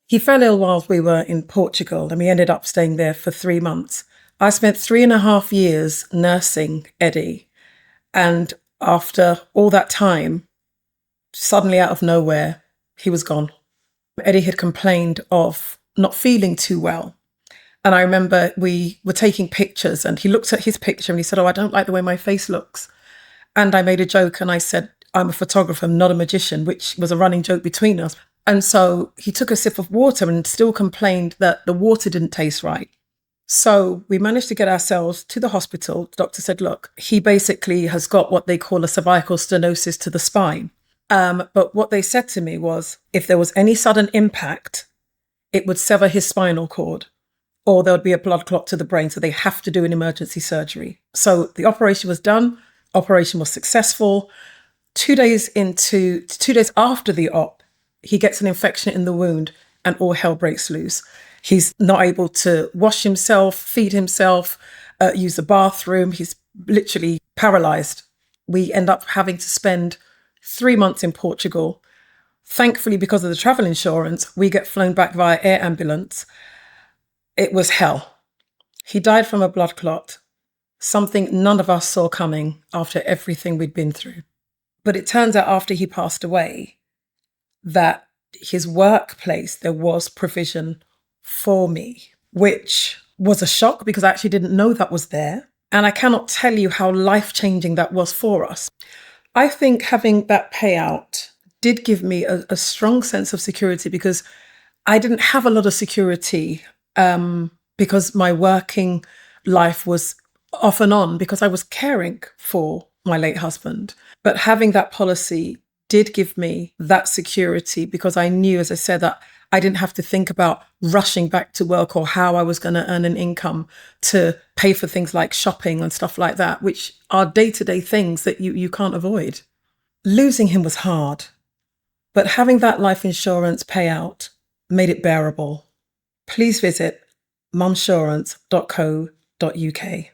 He fell ill while we were in Portugal and we ended up staying there for 3 months. I spent 3.5 years nursing Eddie. And after all that time, suddenly out of nowhere, he was gone. Eddie had complained of not feeling too well. And I remember we were taking pictures and he looked at his picture and he said, "Oh, I don't like the way my face looks." And I made a joke and I said, "I'm a photographer, not a magician," which was a running joke between us. And so he took a sip of water and still complained that the water didn't taste right. So we managed to get ourselves to the hospital. The doctor said, "Look, he basically has got what they call a cervical stenosis to the spine." But what they said to me was, if there was any sudden impact, it would sever his spinal cord or there would be a blood clot to the brain. So they have to do an emergency surgery. So the operation was done. Operation was successful. 2 days after the op, he gets an infection in the wound and all hell breaks loose. He's not able to wash himself, feed himself, use the bathroom. He's literally paralyzed. We end up having to spend 3 months in Portugal. Thankfully, because of the travel insurance, we get flown back via air ambulance. It was hell. He died from a blood clot, something none of us saw coming after everything we'd been through. But it turns out after he passed away that his workplace, there was provision for me, which was a shock because I actually didn't know that was there. And I cannot tell you how life-changing that was for us. I think having that payout did give me a strong sense of security because I didn't have a lot of security because my working life was off and on because I was caring for my late husband. But having that policy did give me that security because I knew, as I said, that I didn't have to think about rushing back to work or how I was going to earn an income to pay for things like shopping and stuff like that, which are day-to-day things that you can't avoid. Losing him was hard, but having that life insurance payout made it bearable. Please visit mumsurance.co.uk.